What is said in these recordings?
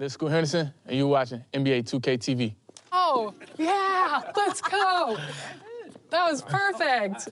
This is Scoot Henderson, and you're watching NBA 2K TV. Oh, yeah, let's go. That was perfect.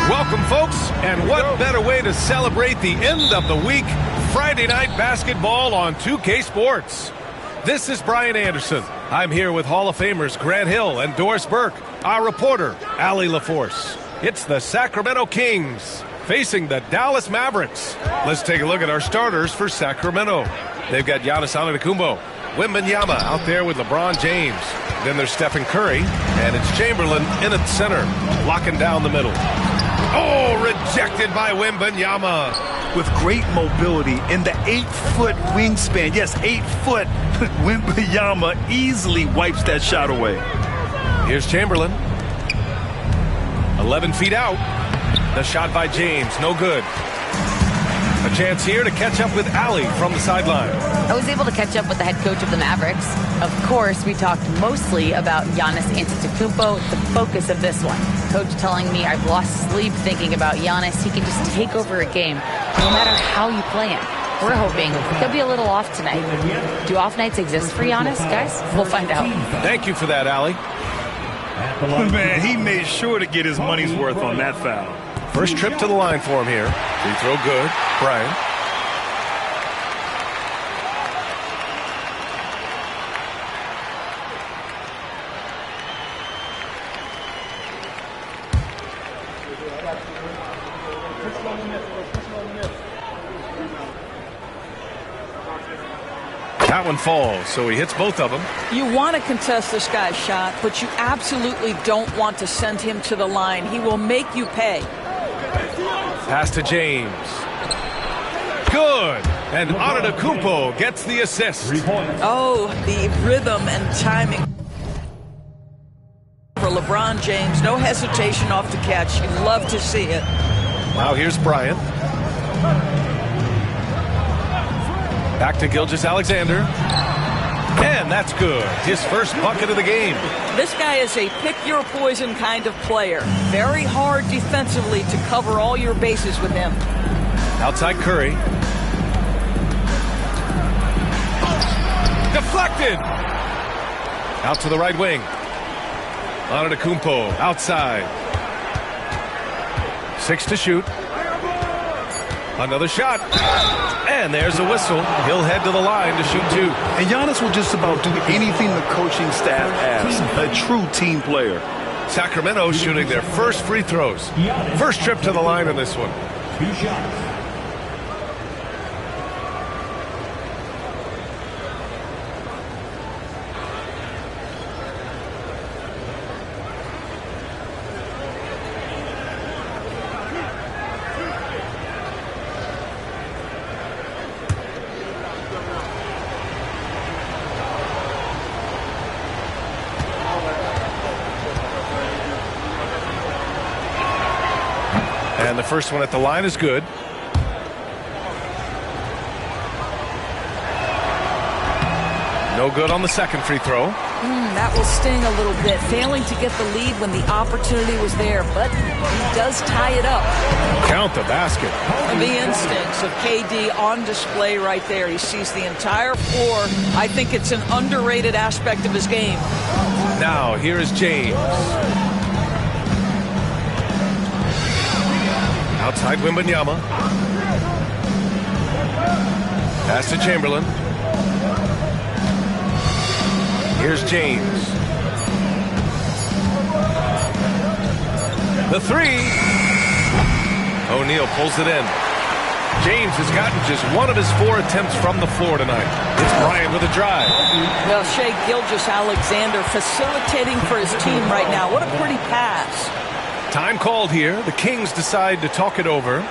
Welcome, folks, and what better way to celebrate the end of the week, Friday night basketball on 2K Sports. This is Brian Anderson. I'm here with Hall of Famers Grant Hill and Doris Burke, our reporter, Allie LaForce. It's the Sacramento Kings facing the Dallas Mavericks. Let's take a look at our starters for Sacramento. They've got Giannis Antetokounmpo, Wembanyama out there with LeBron James. Then there's Stephen Curry, and it's Chamberlain in at center, locking down the middle. Oh, rejected by Wembanyama. With great mobility in the 8-foot wingspan. Yes, 8 foot. Wembanyama easily wipes that shot away. Here's Chamberlain. 11 feet out. The shot by James, no good. A chance here to catch up with Allie from the sideline. I was able to catch up with the head coach of the Mavericks. Of course, we talked mostly about Giannis Antetokounmpo, the focus of this one. Coach telling me I've lost sleep thinking about Giannis. He can just take over a game, no matter how you play him. We're hoping he'll be a little off tonight. Do off nights exist for Giannis, guys? We'll find out. Thank you for that, Allie. Man, he made sure to get his money's worth on that foul. First trip to the line for him here. Free throw good. Bryant. That one falls, so he hits both of them. You want to contest this guy's shot, but you absolutely don't want to send him to the line. He will make you pay. Pass to James. Good. And Antetokounmpo gets the assist. Oh, the rhythm and timing for LeBron James. No hesitation off the catch. You love to see it. Now here's Bryant. Back to Gilgeous-Alexander. And that's good. His first bucket of the game. This guy is a pick-your-poison kind of player. Very hard defensively to cover all your bases with him. Outside Curry. Deflected. Out to the right wing. Antetokounmpo outside. 6 to shoot. Another shot. And there's a whistle. He'll head to the line to shoot 2. And Giannis will just about do anything the coaching staff asks. A true team player. Sacramento shooting their first free throws. First trip to the line in this one. 2 shots. And the first one at the line is good. No good on the second free throw. That will sting a little bit. Failing to get the lead when the opportunity was there, but he does tie it up. Count the basket. And the instincts of KD on display right there. He sees the entire floor. I think it's an underrated aspect of his game. Now, here is James. Outside Wembanyama. Pass to Chamberlain. Here's James. The 3. O'Neal pulls it in. James has gotten just one of his 4 attempts from the floor tonight. It's Bryant with a drive. Well, Shai Gilgeous-Alexander facilitating for his team right now. What a pretty pass. Time called here. The Kings decide to talk it over.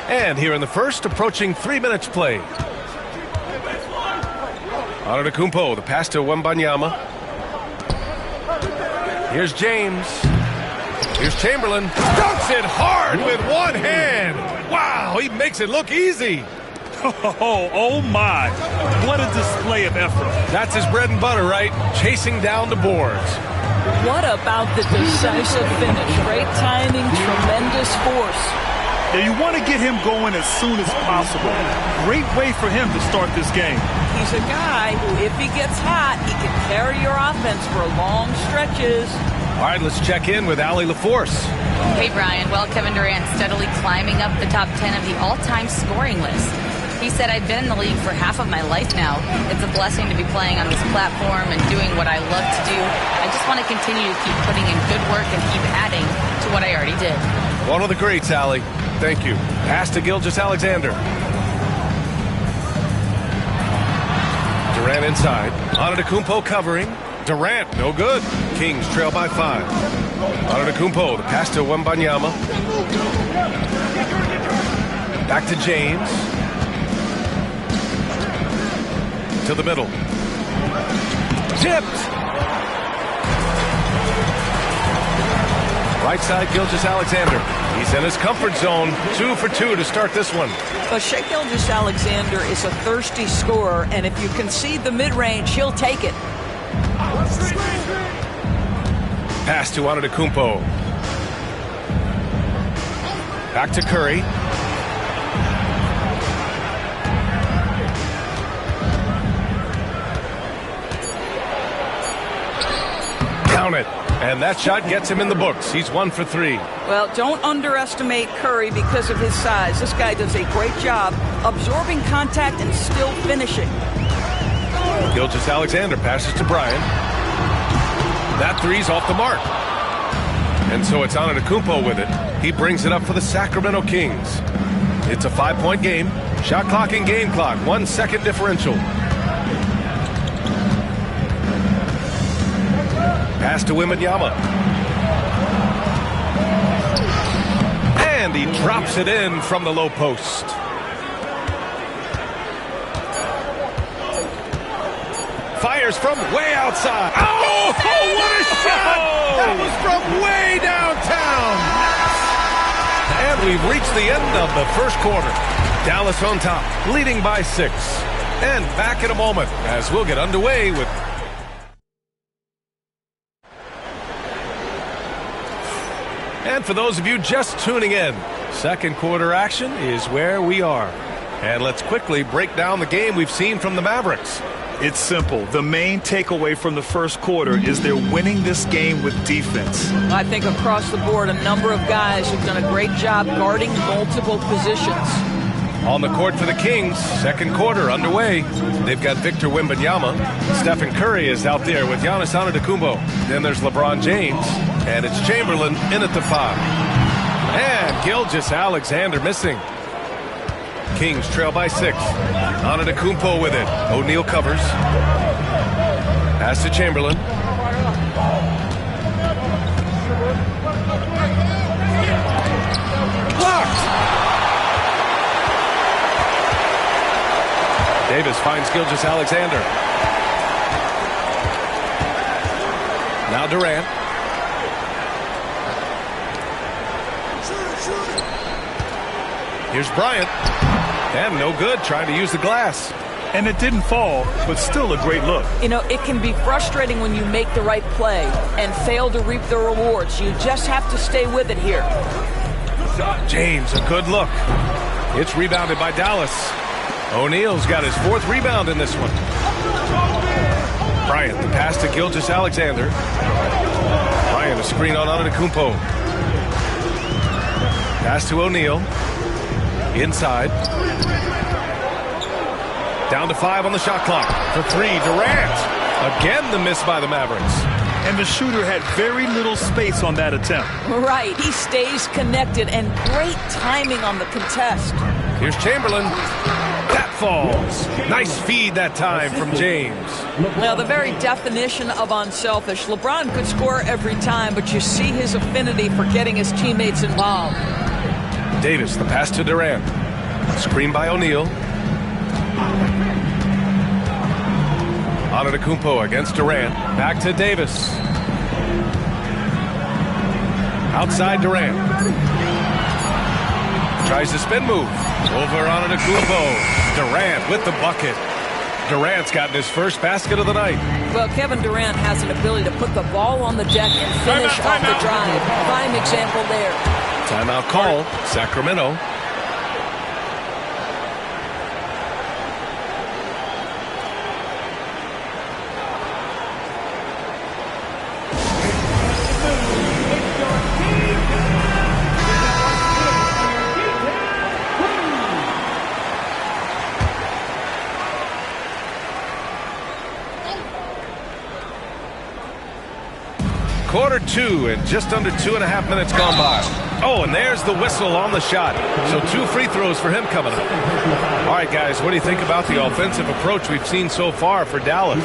And here in the first, approaching 3 minutes played. Antetokounmpo, the pass to Wembanyama. Here's James. Here's Chamberlain. Dunks it hard with one hand. Wow, he makes it look easy. Oh my. What a display of effort. That's his bread and butter, right? Chasing down the boards. What about the decisive finish? Great timing, tremendous force. Now you want to get him going as soon as possible. Great way for him to start this game. He's a guy who, if he gets hot, he can carry your offense for long stretches. All right, let's check in with Allie LaForce. Hey, Brian. Well, Kevin Durant steadily climbing up the top 10 of the all-time scoring list. He said, I've been in the league for half of my life now. It's a blessing to be playing on this platform and doing what I love to do. I just want to continue to keep putting in good work and keep adding to what I already did. One of the greats, Allie. Thank you. Pass to Gilgeous-Alexander. Durant inside. Antetokounmpo covering. Durant, no good. Kings trail by 5. Antetokounmpo, the pass to Wembanyama. Back to James. To the middle. Tipped. Right side, Gilgeous-Alexander. He's in his comfort zone. 2 for 2 to start this one. But Shai Gilgeous-Alexander is a thirsty scorer, and if you concede the mid-range, he'll take it. Pass to Antetokounmpo. Back to Curry. Count it. And that shot gets him in the books. He's 1 for 3. Well, don't underestimate Curry because of his size. This guy does a great job absorbing contact and still finishing. Gilgeous-Alexander passes to Bryant. That three's off the mark. And so it's Antetokounmpo with it. He brings it up for the Sacramento Kings. It's a 5-point game. Shot clock and game clock. 1 second differential. Pass to Wembanyama. And he drops it in from the low post. Fires from way outside. Oh, what a shot! That was from way downtown. And we've reached the end of the first quarter. Dallas on top, leading by 6. And back in a moment as we'll get underway with... And for those of you just tuning in, second quarter action is where we are. And let's quickly break down the game we've seen from the Mavericks. It's simple. The main takeaway from the first quarter is they're winning this game with defense. I think across the board, a number of guys have done a great job guarding multiple positions. On the court for the Kings, second quarter underway. They've got Victor Wembanyama. Stephen Curry is out there with Giannis Antetokounmpo. Then there's LeBron James. And it's Chamberlain in at the 5. And Gilgeous-Alexander missing. Kings trail by 6. Antetokounmpo with it. O'Neal covers. Pass to Chamberlain. Blocked! Davis finds Gilgeous-Alexander. Now Durant. Here's Bryant. And no good, trying to use the glass. And it didn't fall, but still a great look. You know, it can be frustrating when you make the right play and fail to reap the rewards. You just have to stay with it here. James, a good look. It's rebounded by Dallas. O'Neal's got his 4th rebound in this one. Bryant, the pass to Gilgeous-Alexander. Bryant, a screen on Antetokounmpo. Pass to O'Neal. Inside. Down to 5 on the shot clock. For 3, Durant. Again, the miss by the Mavericks. And the shooter had very little space on that attempt. Right, he stays connected and great timing on the contest. Here's Chamberlain. That falls. Nice feed that time from James. Well, the very definition of unselfish. LeBron could score every time, but you see his affinity for getting his teammates involved. Davis, the pass to Durant. Screen by O'Neal. Antetokounmpo against Durant. Back to Davis. Outside Durant. Tries the spin move. Over Antetokounmpo. Durant with the bucket. Durant's gotten his first basket of the night. Well, Kevin Durant has an ability to put the ball on the deck and finish off the drive. Prime example there. Timeout call, Sacramento. Quarter two and just under 2.5 minutes gone by. Oh, and there's the whistle on the shot. So 2 free throws for him coming up. All right, guys, what do you think about the offensive approach we've seen so far for Dallas?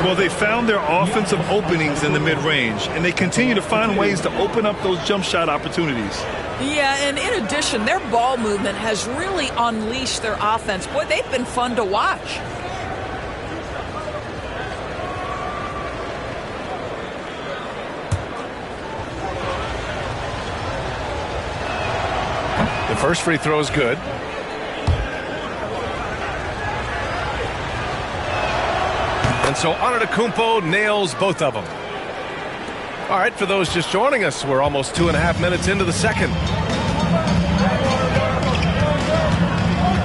Well, they found their offensive openings in the mid-range, and they continue to find ways to open up those jump shot opportunities. Yeah, and in addition, their ball movement has really unleashed their offense. Boy, they've been fun to watch. The first free throw is good. And so Antetokounmpo nails both of them. All right, for those just joining us, we're almost 2.5 minutes into the second.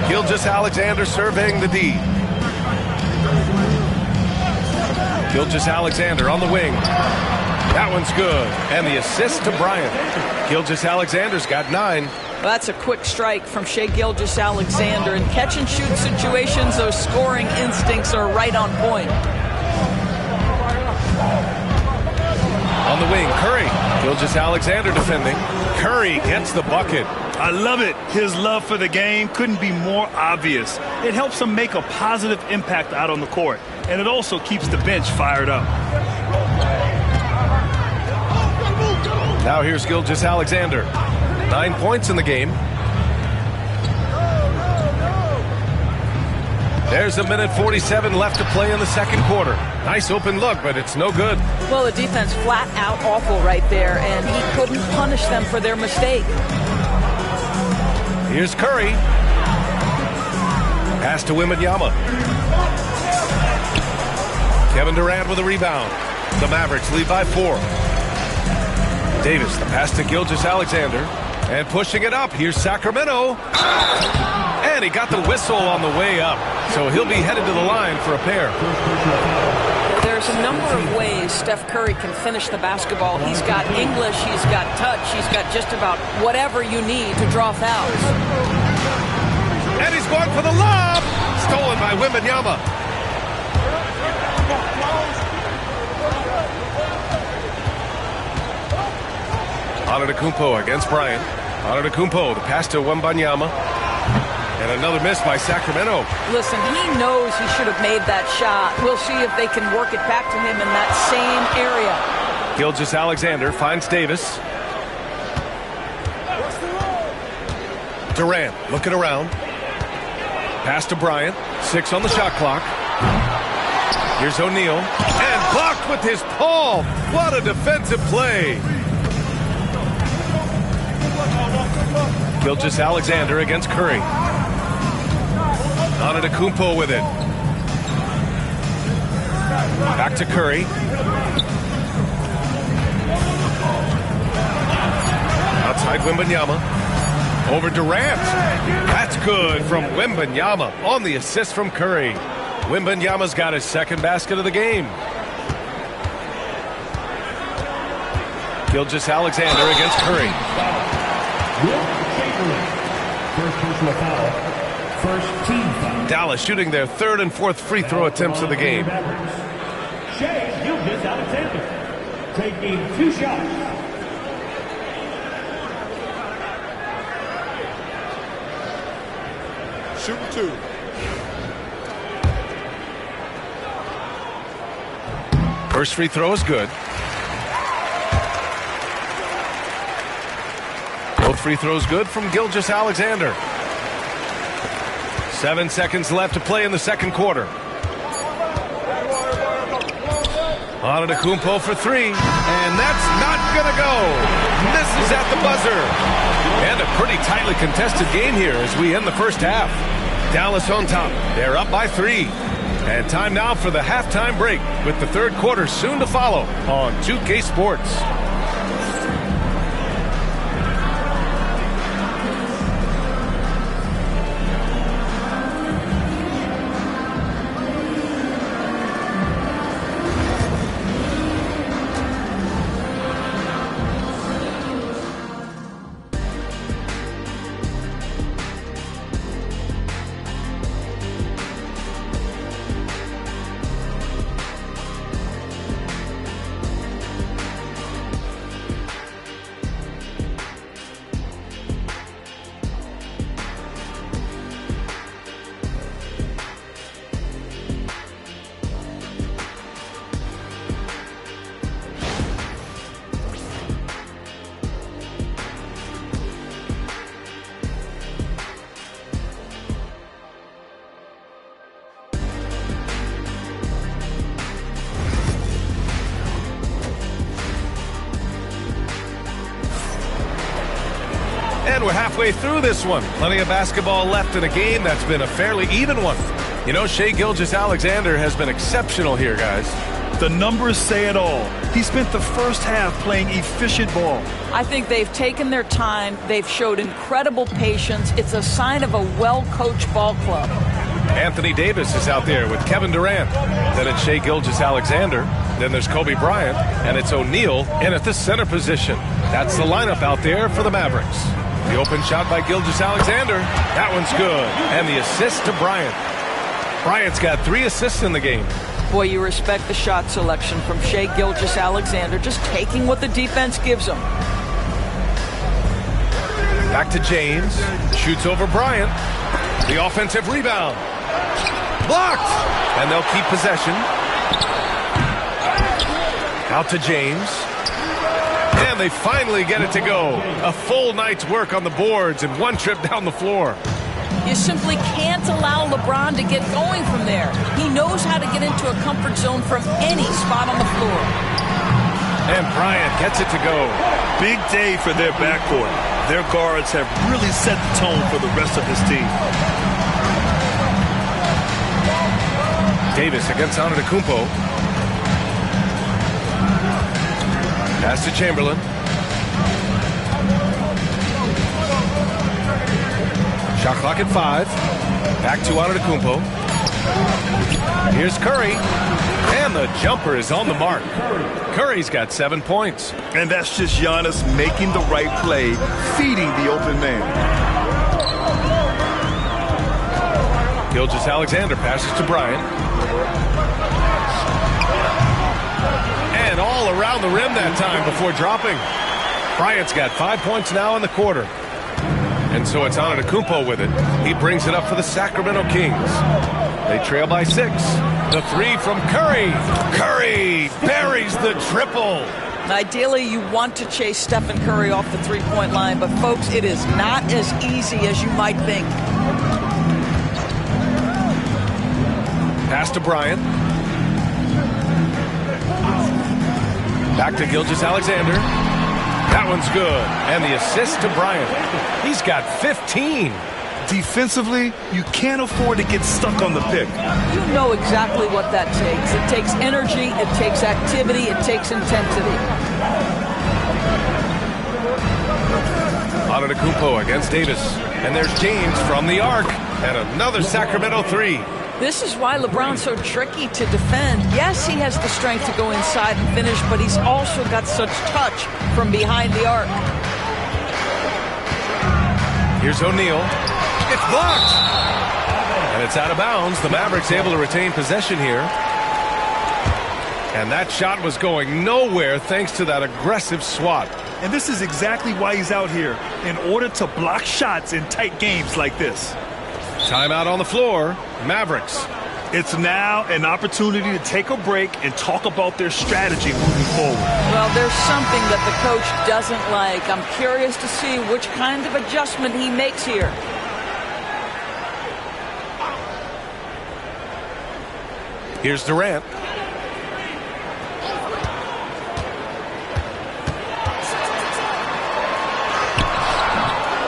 Gilgeous-Alexander surveying the D. Gilgeous-Alexander on the wing. That one's good. And the assist to Bryant. Gilgeous-Alexander's got 9. Well, that's a quick strike from Shai Gilgeous-Alexander. In catch-and-shoot situations, those scoring instincts are right on point. On the wing, Curry. Gilgeous-Alexander defending. Curry gets the bucket. I love it. His love for the game couldn't be more obvious. It helps him make a positive impact out on the court, and it also keeps the bench fired up. Now here's Gilgeous-Alexander. 9 points in the game. There's 1:47 left to play in the second quarter. Nice open look, but it's no good. Well, the defense flat out awful right there, and he couldn't punish them for their mistake. Here's Curry. Pass to Wembanyama. Kevin Durant with a rebound. The Mavericks lead by 4. Davis, the pass to Gilgeous-Alexander. And pushing it up, here's Sacramento. And he got the whistle on the way up. So he'll be headed to the line for a pair. There's a number of ways Steph Curry can finish the basketball. He's got English, he's got touch, he's got just about whatever you need to draw fouls. And he's going for the lob. Stolen by Wembanyama. Antetokounmpo against Bryant. Antetokounmpo, the pass to Wembanyama. And another miss by Sacramento. Listen, he knows he should have made that shot. We'll see if they can work it back to him in that same area. Gilgeous-Alexander finds Davis. Durant looking around. Pass to Bryant. 6 on the shot clock. Here's O'Neal. And blocked with his palm. What a defensive play. Gilgeous-Alexander against Curry. Antetokounmpo with it. Back to Curry. Outside Wembanyama. Over Durant. That's good from Wembanyama on the assist from Curry. Wembanyama's got his second basket of the game. Gilgeous-Alexander against Curry. First personal foul. First team foul. Dallas shooting their 3rd and 4th free throw attempts of the game. Shai Gilgeous-Alexander taking 2 shots. Shooting 2. First free throw is good. Both free throws good from Gilgeous-Alexander. 7 seconds left to play in the second quarter. Antetokounmpo for 3, and that's not gonna go. Misses at the buzzer. And a pretty tightly contested game here as we end the first half. Dallas on top. They're up by 3. And time now for the halftime break, with the third quarter soon to follow on 2K Sports. And we're halfway through this one. Plenty of basketball left in a game that's been a fairly even one. You know, Shai Gilgeous-Alexander has been exceptional here, guys. The numbers say it all. He spent the first half playing efficient ball. I think they've taken their time. They've showed incredible patience. It's a sign of a well-coached ball club. Anthony Davis is out there with Kevin Durant. Then it's Shai Gilgeous-Alexander. Then there's Kobe Bryant. And it's O'Neal in at the center position. That's the lineup out there for the Mavericks. The open shot by Gilgeous-Alexander. That one's good. And the assist to Bryant. Bryant's got 3 assists in the game. Boy, you respect the shot selection from Shai Gilgeous-Alexander, just taking what the defense gives him. Back to James. Shoots over Bryant. The offensive rebound. Blocked! And they'll keep possession. Out to James. And they finally get it to go. A full night's work on the boards and one trip down the floor. You simply can't allow LeBron to get going from there. He knows how to get into a comfort zone from any spot on the floor. And Bryant gets it to go. Big day for their backcourt. Their guards have really set the tone for the rest of this team. Davis against Antetokounmpo. Pass to Chamberlain. Shot clock at 5. Back to Antetokounmpo. Here's Curry. And the jumper is on the mark. Curry's got 7 points. And that's just Giannis making the right play, feeding the open man. Gilgeous-Alexander passes to Bryant. And all around the rim that time before dropping. Bryant's got 5 points now in the quarter. And so it's Antetokounmpo with it. He brings it up for the Sacramento Kings. They trail by 6. The 3 from Curry. Curry buries the triple. Ideally, you want to chase Stephen Curry off the three-point line, but folks, it is not as easy as you might think. Pass to Bryant. Back to Gilgeous-Alexander. That one's good. And the assist to Bryant. He's got 15. Defensively, you can't afford to get stuck on the pick. You know exactly what that takes. It takes energy, it takes activity, it takes intensity. Antetokounmpo against Davis. And there's James from the arc. And another Sacramento 3. This is why LeBron's so tricky to defend. Yes, he has the strength to go inside and finish, but he's also got such touch from behind the arc. Here's O'Neal. It's blocked. And it's out of bounds. The Mavericks able to retain possession here. And that shot was going nowhere thanks to that aggressive swat. And this is exactly why he's out here, in order to block shots in tight games like this. Timeout on the floor. Mavericks. It's now an opportunity to take a break and talk about their strategy moving forward. Well, there's something that the coach doesn't like. I'm curious to see which kind of adjustment he makes here. Here's Durant.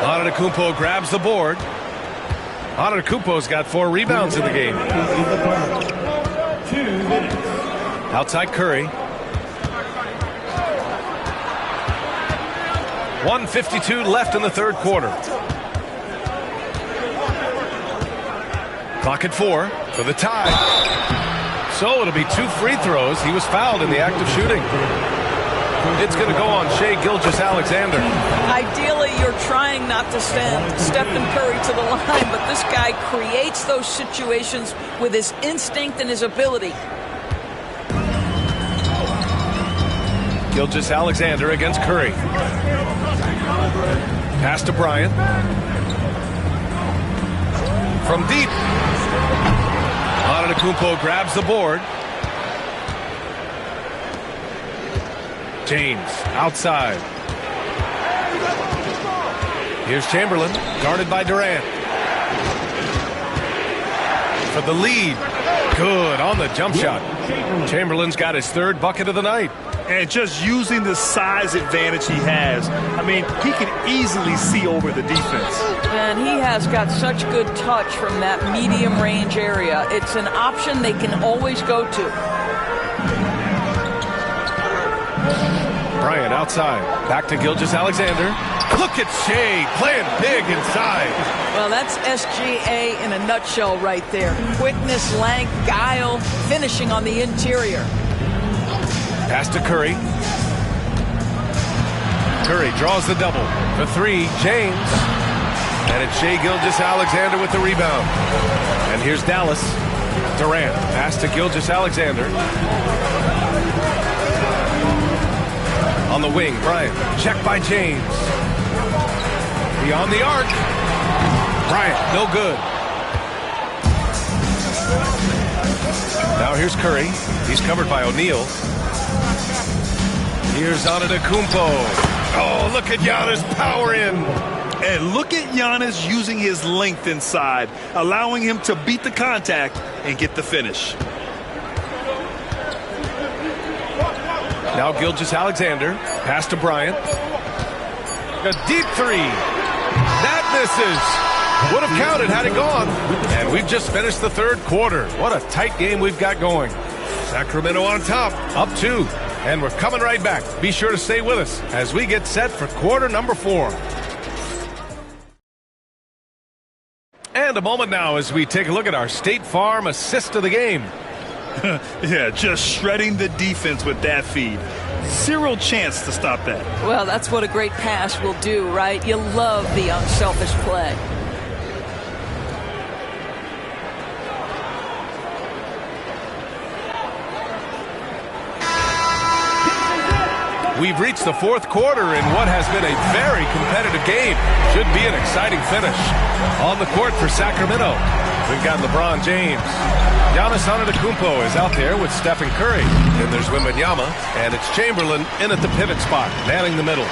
Antetokounmpo grabs the board. Antetokounmpo's got 4 rebounds in the game. 2 minutes. Outside Curry. 1:52 left in the third quarter. Clock at 4 for the tie. So it'll be 2 free throws. He was fouled in the act of shooting. It's going to go on Shai Gilgeous-Alexander. Ideally, you're trying not to send Stephen Curry to the line, but this guy creates those situations with his instinct and his ability. Gilgeous-Alexander against Curry. Pass to Bryant. From deep. Antetokounmpo grabs the board. James outside. Here's Chamberlain, guarded by Durant. For the lead. Good on the jump shot. Chamberlain's got his 3rd bucket of the night. And just using the size advantage he has, I mean, he can easily see over the defense. And he has got such good touch from that medium range area. It's an option they can always go to. Bryant outside. Back to Gilgeous-Alexander. Look at Shai playing big inside. Well, that's SGA in a nutshell right there. Quickness, length, guile, finishing on the interior. Pass to Curry. Curry draws the double. For 3, James. And it's Shai Gilgeous-Alexander with the rebound. And here's Dallas. Durant. Pass to Gilgeous-Alexander. On the wing, Bryant. Check by James. Beyond the arc. Bryant, no good. Now here's Curry. He's covered by O'Neal. Here's Antetokounmpo. Oh, look at Giannis power in. And look at Giannis using his length inside, allowing him to beat the contact and get the finish. Now Gilgeous-Alexander. Pass to Bryant. A deep 3. That misses. Would have counted had it gone. And we've just finished the third quarter. What a tight game we've got going. Sacramento on top, up 2. And we're coming right back. Be sure to stay with us as we get set for quarter number 4. And a moment now as we take a look at our State Farm assist of the game. Yeah, just shredding the defense with that feed. Zero chance to stop that. Well, that's what a great pass will do, right? You love the unselfish play. We've reached the fourth quarter in what has been a very competitive game. Should be an exciting finish. On the court for Sacramento, we've got LeBron James. Giannis Antetokounmpo is out there with Stephen Curry. Then there's Wembanyama, and it's Chamberlain in at the pivot spot, manning the middle.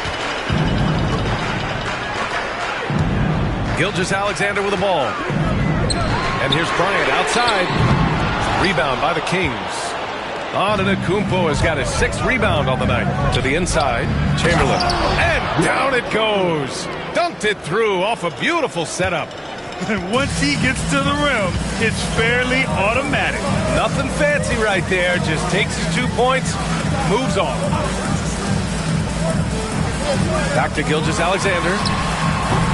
Gilgeous-Alexander with the ball. And here's Bryant outside. Rebound by the Kings. Antetokounmpo has got his 6th rebound on the night. To the inside, Chamberlain. And down it goes. Dunked it through off a beautiful setup. And once he gets to the rim, it's fairly automatic. Nothing fancy right there. Just takes his 2 points, moves on. Back to Gilgeous-Alexander.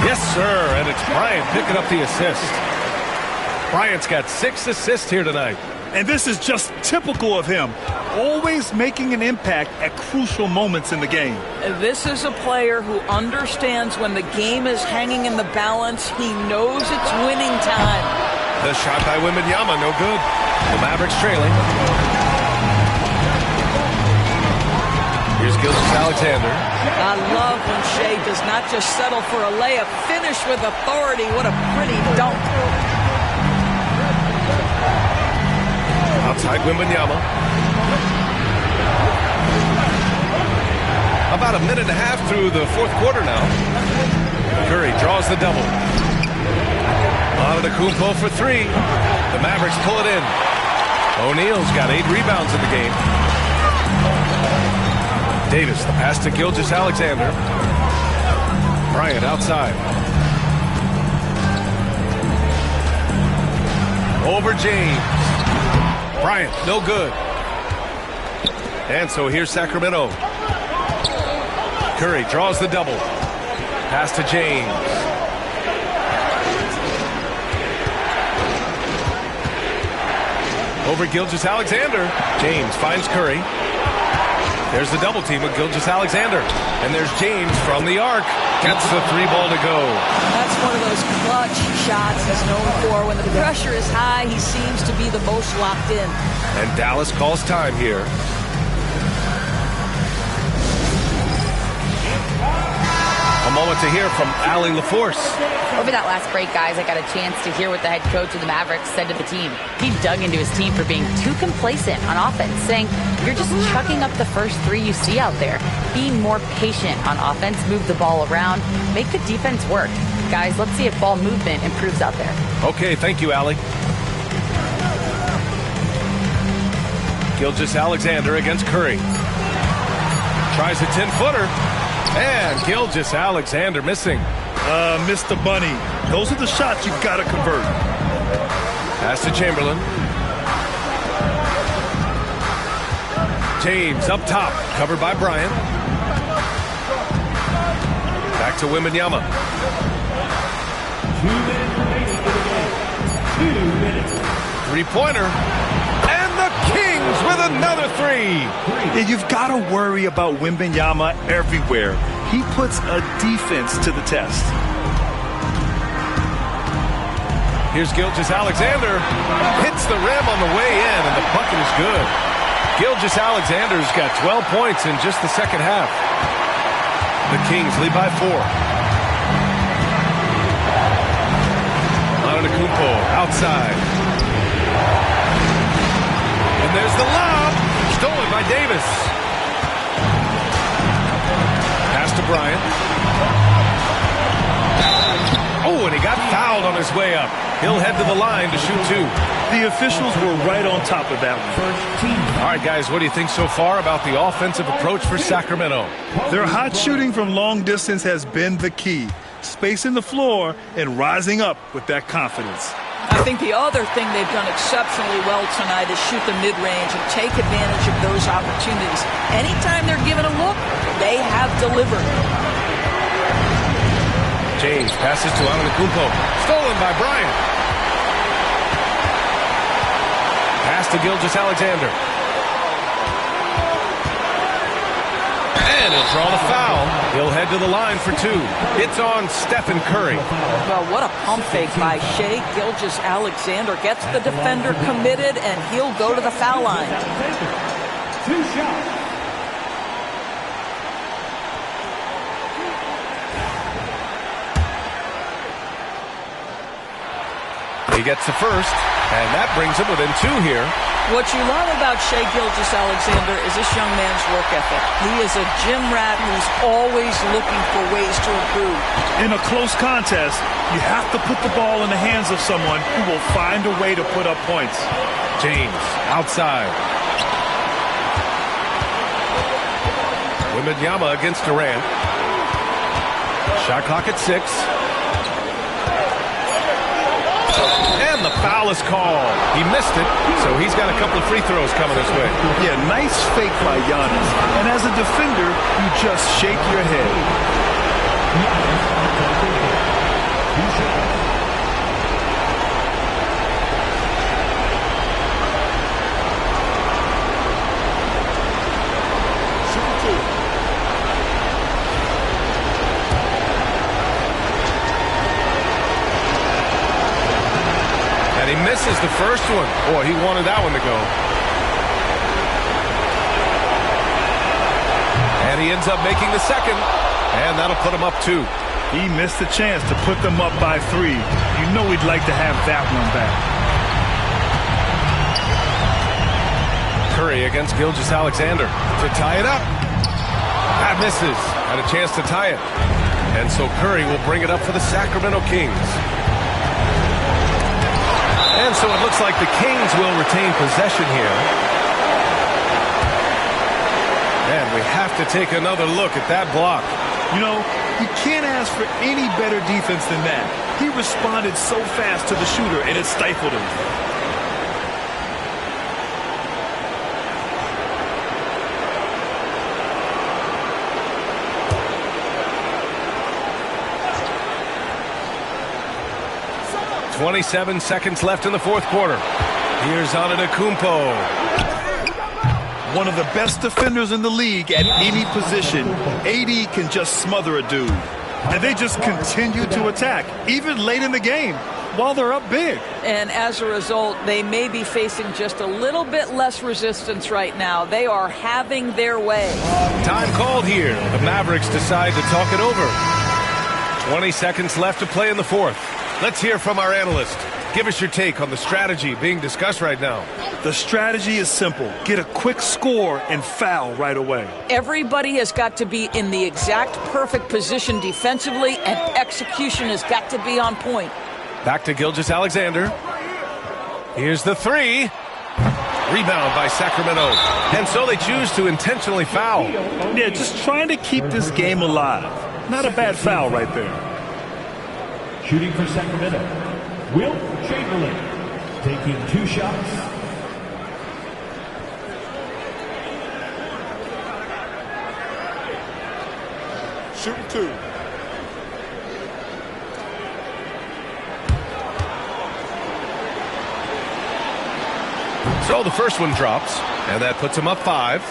Yes, sir. And it's Bryant picking up the assist. Bryant's got 6 assists here tonight. And this is just typical of him, always making an impact at crucial moments in the game. This is a player who understands when the game is hanging in the balance. He knows it's winning time. The shot by Wembanyama, no good. The Mavericks trailing. Here's Gilgeous-Alexander. I love when Shai does not just settle for a layup, finish with authority. What a pretty dunk. Outside Wembanyama. About a minute and a half through the fourth quarter now. Curry draws the double. Antetokounmpo for 3. The Mavericks pull it in. O'Neal's got 8 rebounds in the game. Davis, the pass to Gilgeous-Alexander. Bryant outside. Over James. Bryant, no good. And so here's Sacramento. Curry draws the double. Pass to James. Over Gilgeous-Alexander. James finds Curry. There's the double team with Gilgeous-Alexander. And there's James from the arc. Gets the 3 ball to go. That's one of those clutch shots he's known for. When the pressure is high, he seems to be the most locked in. And Dallas calls time here. A moment to hear from Allie LaForce. Over that last break, guys, I got a chance to hear what the head coach of the Mavericks said to the team. He dug into his team for being too complacent on offense, saying, you're just chucking up the first 3 you see out there. Being more patient on offense, move the ball around, make the defense work. Guys, let's see if ball movement improves out there. Okay, thank you, Allie. Gilgeous-Alexander against Curry. Tries a 10-footer. And Gilgeous-Alexander missing. Mr. Bunny. Those are the shots you've got to convert. Pass to Chamberlain. James up top, covered by Bryant. Back to Wembanyama. 2 minutes. 3-pointer. And the Kings with another 3. Yeah, you've got to worry about Wembanyama everywhere. He puts a defense to the test. Here's Gilgeous-Alexander. Hits the rim on the way in, and the bucket is good. Gilgeous-Alexander's got 12 points in just the second half. The Kings lead by 4. Antetokounmpo outside. And there's the lob. Stolen by Davis. Pass to Bryant. Oh, and he got fouled on his way up. He'll head to the line to shoot 2. The officials were right on top of that one. All right, guys, what do you think so far about the offensive approach for Sacramento? Their hot shooting from long distance has been the key. Spacing the floor and rising up with that confidence. I think the other thing they've done exceptionally well tonight is shoot the mid-range and take advantage of those opportunities. Anytime they're given a look, they have delivered. James passes to Antetokounmpo. Stolen by Bryant. Pass to Gilgeous-Alexander. And he'll draw the foul. He'll head to the line for 2. It's on Stephen Curry. Well, what a pump fake by Shai Gilgeous-Alexander. Gets the defender committed, and he'll go to the foul line. 2 shots. He gets the first, and that brings him within 2 here. What you love about Shai Gilgeous-Alexander is this young man's work ethic. He is a gym rat who's always looking for ways to improve. In a close contest, you have to put the ball in the hands of someone who will find a way to put up points. James outside. Wembanyama against Durant. Shot clock at 6. And the foul is called. He missed it, so he's got a couple of free throws coming his way. Yeah, nice fake by Giannis. And as a defender, you just shake your head. He misses the first one. Boy, he wanted that one to go. And he ends up making the second. And that'll put him up 2. He missed the chance to put them up by 3. You know he'd like to have that one back. Curry against Gilgeous-Alexander to tie it up. That misses. Had a chance to tie it. And so Curry will bring it up for the Sacramento Kings. And so it looks like the Kings will retain possession here. And we have to take another look at that block. You know, you can't ask for any better defense than that. He responded so fast to the shooter, and it stifled him. 27 seconds left in the fourth quarter. Here's Antetokounmpo. One of the best defenders in the league at any position. AD can just smother a dude. And they just continue to attack, even late in the game, while they're up big. And as a result, they may be facing just a little bit less resistance right now. They are having their way. Time called here. The Mavericks decide to talk it over. 20 seconds left to play in the fourth. Let's hear from our analyst. Give us your take on the strategy being discussed right now. The strategy is simple. Get a quick score and foul right away. Everybody has got to be in the exact perfect position defensively, and execution has got to be on point. Back to Gilgeous-Alexander. Here's the three. Rebound by Sacramento. And so they choose to intentionally foul. Yeah, just trying to keep this game alive. Not a bad foul right there. Shooting for Sacramento, Wilt Chamberlain, taking 2 shots. Shooting 2. So the first one drops, and that puts him up 5.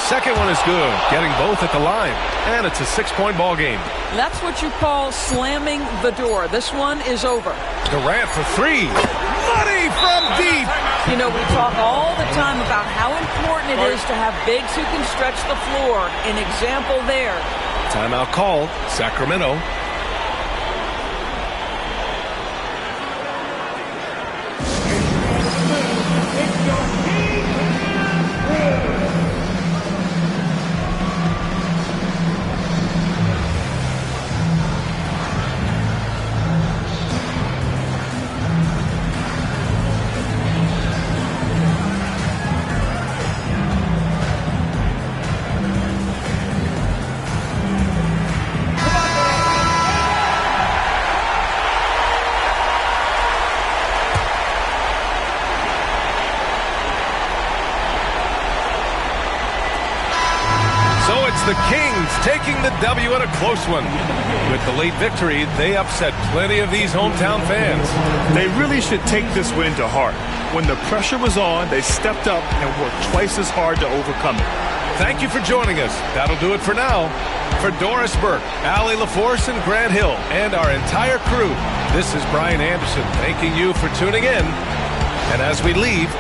Second one is good, getting both at the line, and it's a 6-point ball game. That's what you call slamming the door. This one is over. Durant for 3. Money from deep. You know, we talk all the time about how important it is to have bigs who can stretch the floor. An example there. Timeout called. Sacramento. The Kings taking the W in a close one. With the late victory, they upset plenty of these hometown fans. They really should take this win to heart. When the pressure was on, they stepped up and worked twice as hard to overcome it. Thank you for joining us. That'll do it for now. For Doris Burke, Allie LaForce, and Grant Hill, and our entire crew, this is Brian Anderson thanking you for tuning in. And as we leave,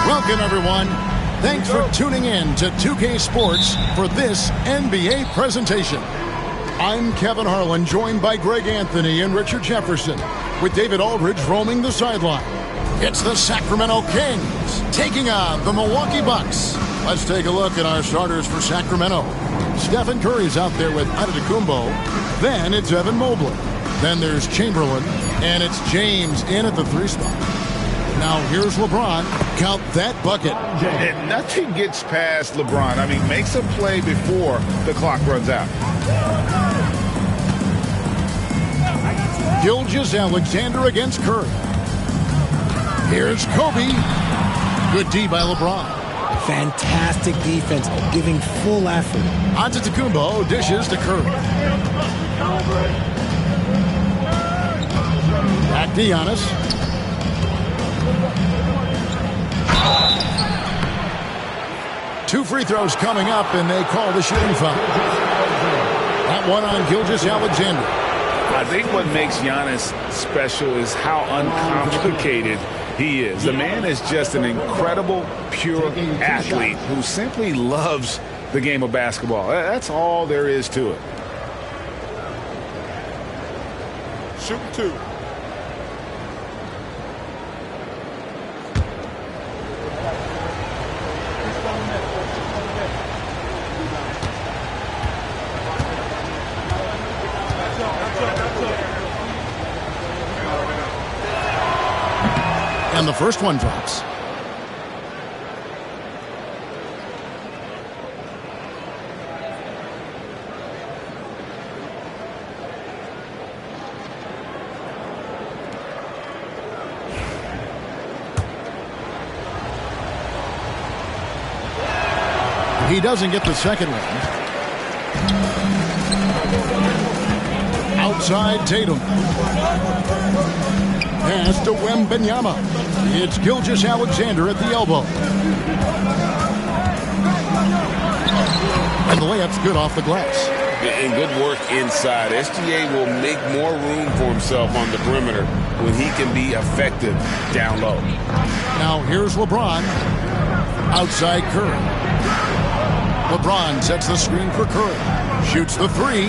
Welcome, everyone. Thanks for tuning in to 2K Sports for this NBA presentation. I'm Kevin Harlan, joined by Greg Anthony and Richard Jefferson, with David Aldridge roaming the sideline. It's the Sacramento Kings taking on the Milwaukee Bucks. Let's take a look at our starters for Sacramento. Stephen Curry's out there with Antetokounmpo. Then it's Evan Mobley. Then there's Chamberlain. And it's James in at the 3 spot. Now here's LeBron. Count that bucket. And nothing gets past LeBron. I mean, makes a play before the clock runs out. Gilgeous-Alexander against Curry. Here's Kobe. Good D by LeBron. Fantastic defense, giving full effort. Antetokounmpo dishes to Curry. Back to Giannis. 2 free throws coming up, and they call the shooting foul. That one on Gilgeous-Alexander. I think what makes Giannis special is how uncomplicated he is. The man is just an incredible, pure athlete who simply loves the game of basketball. That's all there is to it. Shooting 2. And the first one drops. He doesn't get the second one. Outside Tatum. Pass to Wembanyama. It's Gilgeous-Alexander at the elbow. And the layup's good off the glass. And good work inside. SGA will make more room for himself on the perimeter when he can be effective down low. Now here's LeBron. Outside Curry. LeBron sets the screen for Curry. Shoots the 3.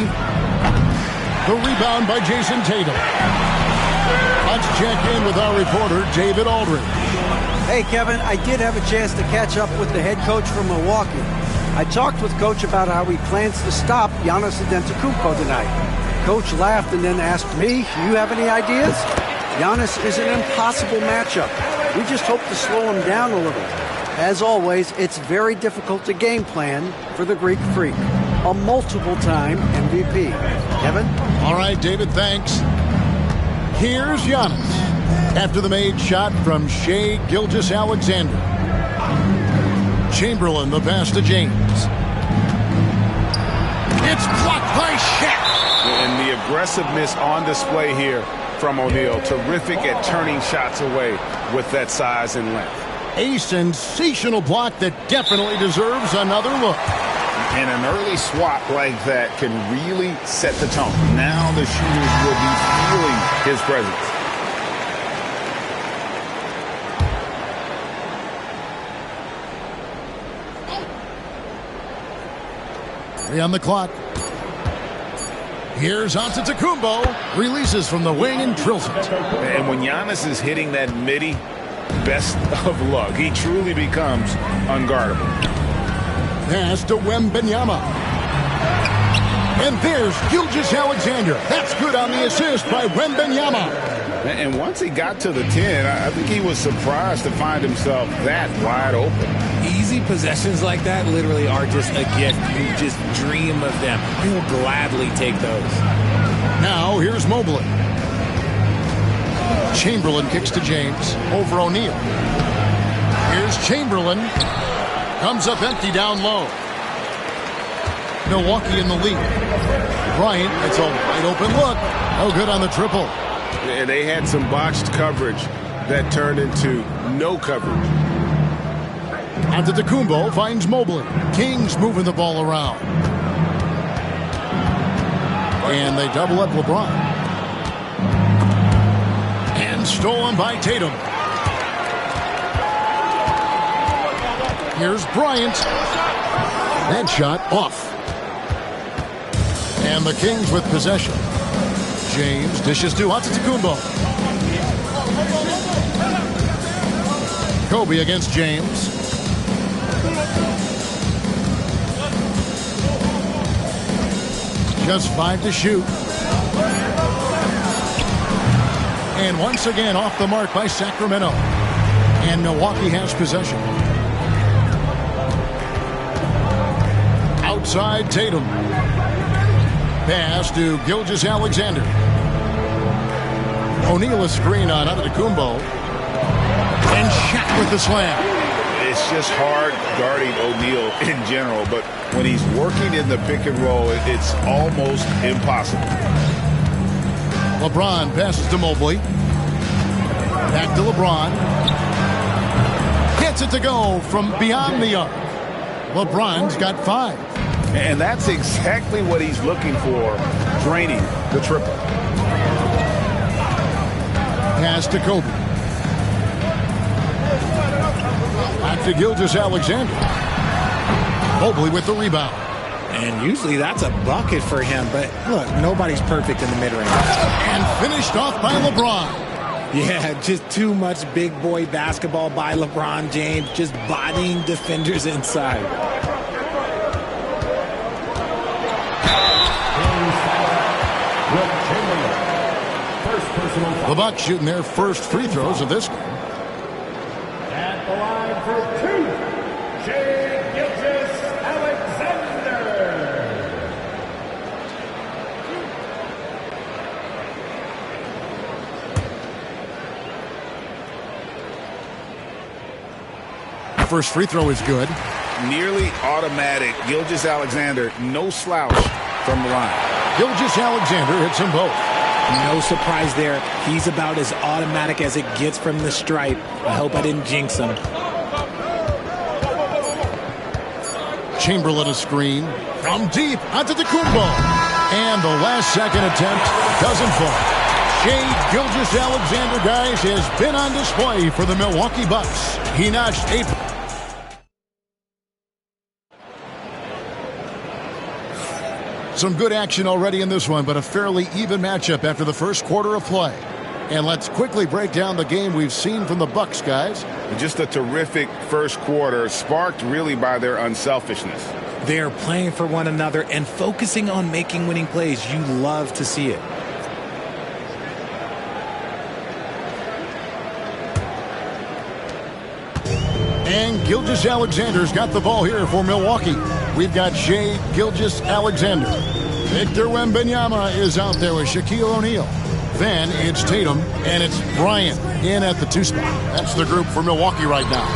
The rebound by Jason Tatum. Let's check in with our reporter, David Aldridge. Hey, Kevin, I did have a chance to catch up with the head coach from Milwaukee. I talked with Coach about how he plans to stop Giannis Antetokounmpo tonight. Coach laughed and then asked me, "You have any ideas?" Giannis is an impossible matchup. We just hope to slow him down a little. As always, it's very difficult to game plan for the Greek Freak, a multiple-time MVP. Kevin? All right, David, thanks. Here's Giannis after the made shot from Shai Gilgeous-Alexander. Chamberlain, the pass to James. It's blocked by Shaq. And the aggressiveness on display here from O'Neal. Terrific at turning shots away with that size and length. A sensational block that definitely deserves another look. And an early swat like that can really set the tone. Now the shooters will be feeling his presence. 3 on the clock. Here's Antetokounmpo. Releases from the wing and drills it. And when Giannis is hitting that midi, best of luck. He truly becomes unguardable. Pass to Wembanyama. And there's Gilgeous-Alexander. That's good on the assist by Wembanyama. And once he got to the 10, I think he was surprised to find himself that wide open. Easy possessions like that literally are just a gift. You just dream of them. You will gladly take those. Now here's Mobley. Chamberlain kicks to James over O'Neal. Here's Chamberlain. Comes up empty down low. Milwaukee in the lead. Bryant, it's a wide open look. No good on the triple. And they had some botched coverage that turned into no coverage. Antetokounmpo finds Mobley. Kings moving the ball around. And they double up LeBron. And stolen by Tatum. Here's Bryant. That shot off. And the Kings with possession. James dishes to Antetokounmpo. Kobe against James. Just 5 to shoot. And once again off the mark by Sacramento. And Milwaukee has possession. Outside Tatum. Pass to Gilgeous-Alexander. O'Neal a screen on Antetokounmpo. And Shaq with the slam. It's just hard guarding O'Neal in general, but when he's working in the pick and roll, it's almost impossible. LeBron passes to Mobley. Back to LeBron. Gets it to go from beyond the arc. LeBron's got 5. And that's exactly what he's looking for, draining the triple. Pass to Kobe. Back to Gilgeous-Alexander. Mobley with the rebound. And usually that's a bucket for him, but look, nobody's perfect in the mid-range. And finished off by LeBron. Yeah, just too much big boy basketball by LeBron James, just bodying defenders inside. The Bucks shooting their first free throws of this game. At the line for 2, Shai Gilgeous-Alexander. First free throw is good. Nearly automatic. Gilgeous-Alexander, no slouch from the line. Gilgeous-Alexander hits them both. No surprise there. He's about as automatic as it gets from the stripe. I hope I didn't jinx him. Chamberlain a screen. From deep, Antetokounmpo. And the last second attempt doesn't fall. Shai Gilgeous-Alexander, guys, has been on display for the Milwaukee Bucks. He notched 8. Some good action already in this one, but a fairly even matchup after the first quarter of play. And let's quickly break down the game we've seen from the Bucks, guys. Just a terrific first quarter, sparked really by their unselfishness. They are playing for one another and focusing on making winning plays. You love to see it. And Gilgeous-Alexander's got the ball here for Milwaukee. We've got Shai Gilgeous-Alexander. Victor Wembanyama is out there with Shaquille O'Neal. Then it's Tatum, and it's Bryant in at the 2 spot. That's the group for Milwaukee right now.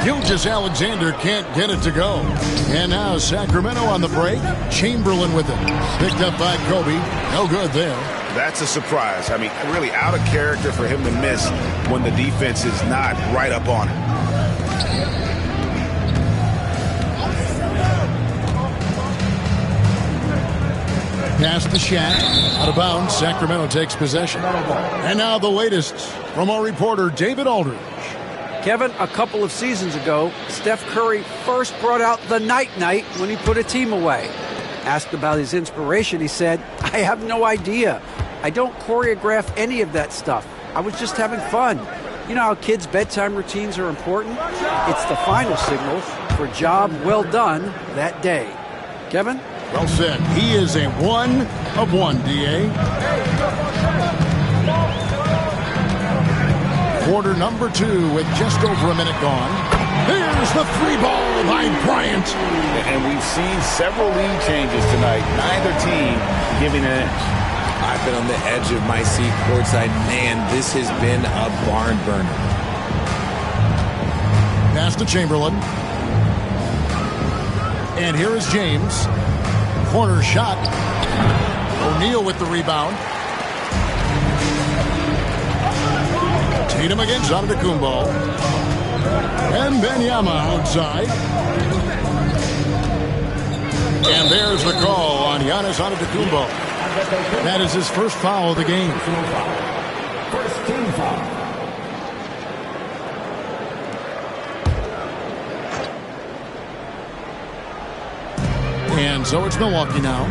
Gilgeous-Alexander can't get it to go. And now Sacramento on the break. Chamberlain with it. Picked up by Kobe. No good there. That's a surprise. I mean, really out of character for him to miss when the defense is not right up on him. Pass to Shaq. Out of bounds. Sacramento takes possession. And now the latest from our reporter, David Aldridge. Kevin, a couple of seasons ago, Steph Curry first brought out the night-night when he put a team away. Asked about his inspiration, he said, "I have no idea. I don't choreograph any of that stuff. I was just having fun." You know how kids' bedtime routines are important? It's the final signal for a job well done that day. Kevin? Well said. He is a 1 of 1, D.A. Quarter number 2 with just over a minute gone. Here's the 3-ball by Bryant. And we've seen several lead changes tonight. Neither team giving an edge. I've been on the edge of my seat courtside. Man, this has been a barn burner. Pass to Chamberlain. And here is James. Corner shot. O'Neal with the rebound. Tatum against Antetokounmpo. And Wembanyama outside. And there's the call on Giannis Antetokounmpo. That is his first foul of the game. First team foul. And so it's Milwaukee now.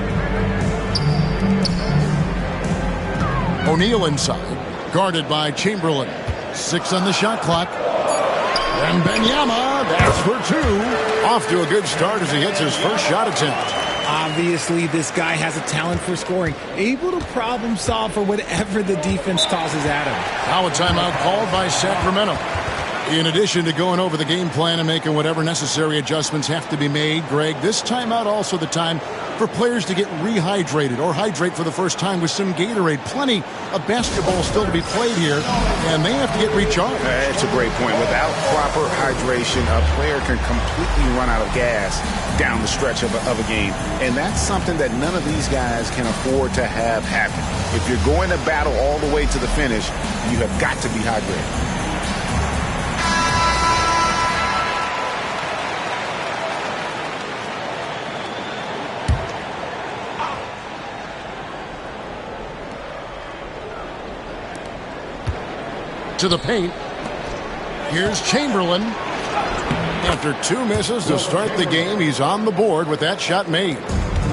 O'Neal inside, guarded by Chamberlain. 6 on the shot clock. And Wembanyama, that's for 2. Off to a good start as he hits his first shot attempt. Obviously, this guy has a talent for scoring, able to problem solve for whatever the defense tosses at him. Now a timeout called by Sacramento. In addition to going over the game plan and making whatever necessary adjustments have to be made, Greg, this timeout also the time for players to get rehydrated or hydrate for the first time with some Gatorade. Plenty of basketball still to be played here, and they have to get recharged. That's a great point. Without proper hydration, a player can completely run out of gas down the stretch of a game. And that's something that none of these guys can afford to have happen. If you're going to battle all the way to the finish, you have got to be hydrated. To the paint. Here's Chamberlain. After 2 misses to start the game, he's on the board with that shot made.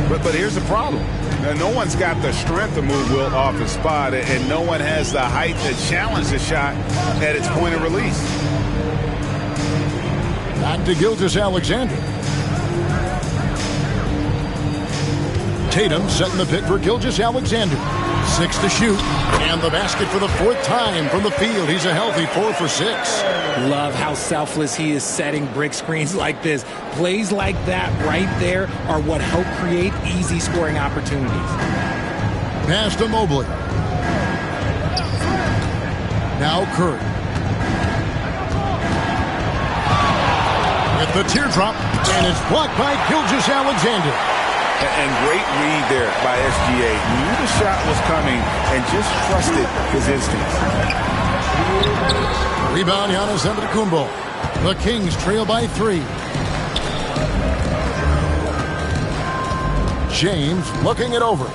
But here's the problem. Now, no one's got the strength to move Wilt off his spot, and no one has the height to challenge the shot at its point of release. Back to Gilgeous-Alexander. Tatum setting the pick for Gilgeous-Alexander. 6 to shoot. And the basket for the 4th time from the field. He's a healthy 4 for 6. Love how selfless he is setting brick screens like this. Plays like that right there are what help create easy scoring opportunities. Pass to Mobley. Now Curry. With the teardrop. And it's blocked by Gilgeous-Alexander. And great read there by SGA. Knew the shot was coming and just trusted his instincts. Rebound, Giannis Antetokounmpo. The Kings trail by 3. James looking it over.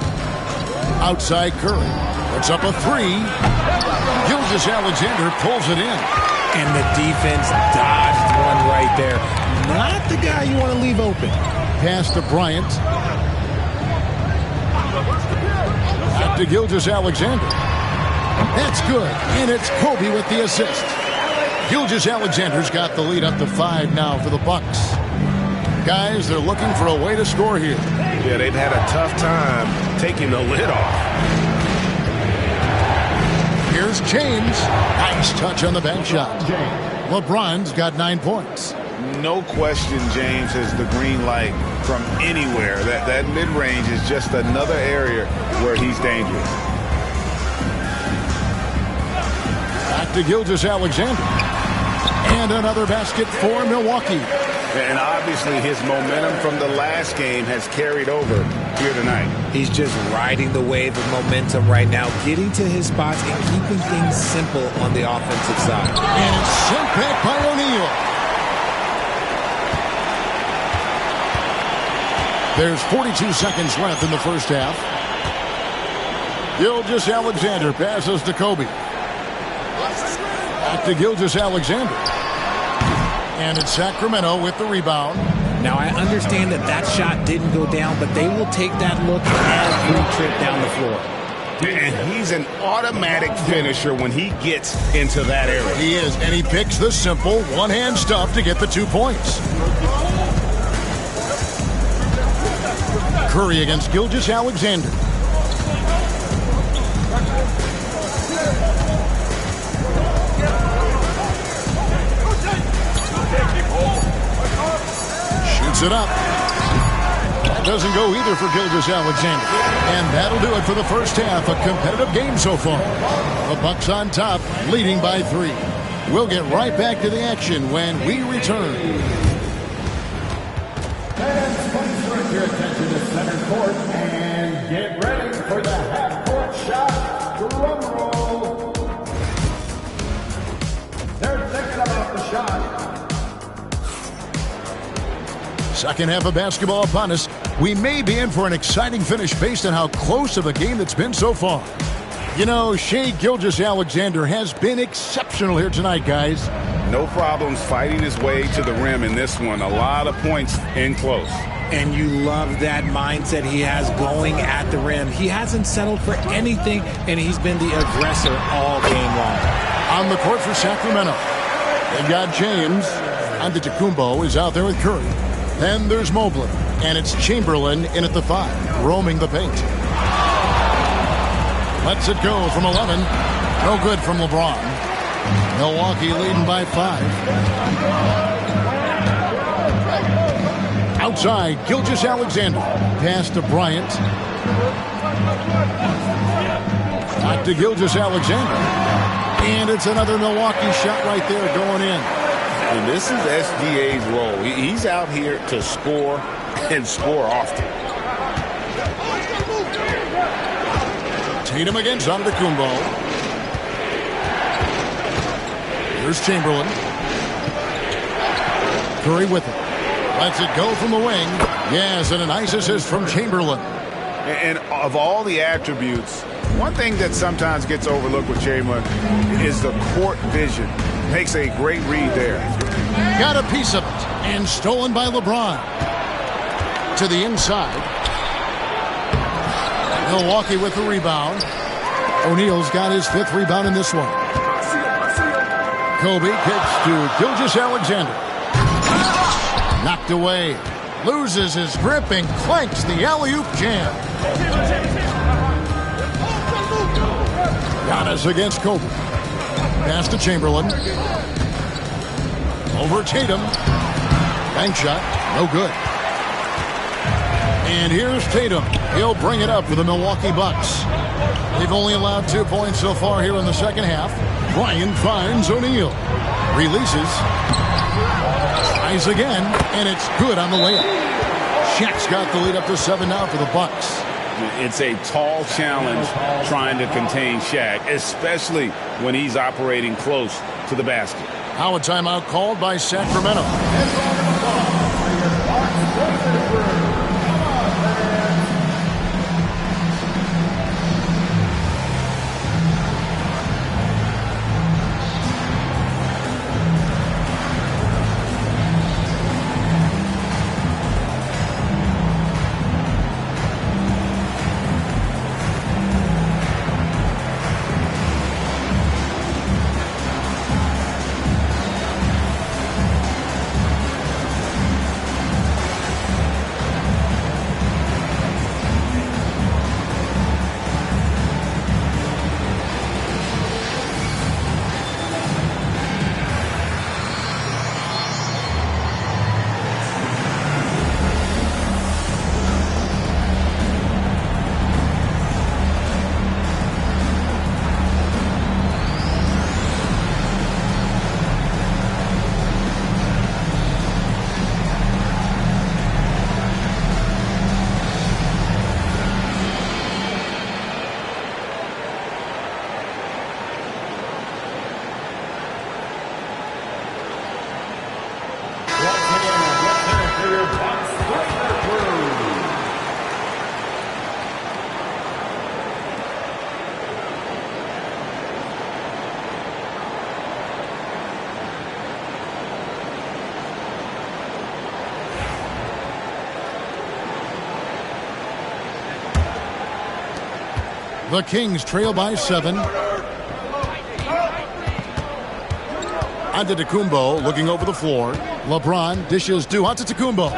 Outside Curry. Puts up a 3. Gilgeous-Alexander pulls it in. And the defense dodged one right there. Not the guy you want to leave open. Pass to Bryant. Back to Gilgeous-Alexander. That's good. And it's Kobe with the assist. Gilgeous-Alexander's got the lead up to 5 now for the Bucks. Guys, they're looking for a way to score here. Yeah, they've had a tough time taking the lid off. Here's James. Nice touch on the bank shot. LeBron's got 9 points. No question James has the green light from anywhere. That mid-range is just another area where he's dangerous. Back to Gilgeous-Alexander. And another basket for Milwaukee. And obviously his momentum from the last game has carried over here tonight. He's just riding the wave of momentum right now, getting to his spots and keeping things simple on the offensive side. And it's sent back by O'Neal. There's 42 seconds left in the first half. Gilgeous-Alexander passes to Kobe. Back to Gilgeous-Alexander. And it's Sacramento with the rebound. Now, I understand that shot didn't go down, but they will take that look every trip down the floor. And he's an automatic finisher when he gets into that area. He is, and he picks the simple one-hand stuff to get the 2 points. Curry against Gilgeous-Alexander. Shoots it up. That doesn't go either for Gilgeous-Alexander. And that'll do it for the first half. A competitive game so far. The Bucks on top, leading by 3. We'll get right back to the action when we return. Fans, please direct your attention to center court and get ready for the half-court shot. Drum roll. They're thinking about the shot. Second half of basketball upon us. We may be in for an exciting finish based on how close of a game that's been so far. You know, Shai Gilgeous-Alexander has been exceptional here tonight, guys. No problems fighting his way to the rim in this one. A lot of points in close. And you love that mindset he has going at the rim. He hasn't settled for anything, and he's been the aggressor all game long. On the court for Sacramento, they've got James. Antetokounmpo is out there with Curry. Then there's Mobley, and it's Chamberlain in at the 5, roaming the paint. Lets it go from 11. No good from LeBron. Milwaukee leading by 5. Outside, Gilgeous-Alexander. Pass to Bryant. Back to Gilgeous-Alexander. And it's another Milwaukee shot right there going in. And this is SGA's role. He's out here to score and score often. Tatum against Antetokounmpo. Here's Chamberlain. Curry with it. Lets it go from the wing. Yes, and a nice assist from Chamberlain. And of all the attributes, one thing that sometimes gets overlooked with Chamberlain is the court vision. Makes a great read there. Got a piece of it. And stolen by LeBron. To the inside. Milwaukee with the rebound. O'Neal's got his 5th rebound in this one. Kobe kicks to Gilgeous-Alexander. Knocked away. Loses his grip and clanks the alley-oop jam. Giannis against Kobe. Pass to Chamberlain. Over Tatum. Bank shot. No good. And here's Tatum. He'll bring it up for the Milwaukee Bucks. They've only allowed 2 points so far here in the second half. Bryant finds O'Neal. Releases. Tries again, and it's good on the layup. Shaq's got the lead up to 7 now for the Bucks. It's a tall challenge trying to contain Shaq, especially when he's operating close to the basket. Now a timeout called by Sacramento. The Kings trail by 7. Antetokounmpo looking over the floor. LeBron dishes to Antetokounmpo.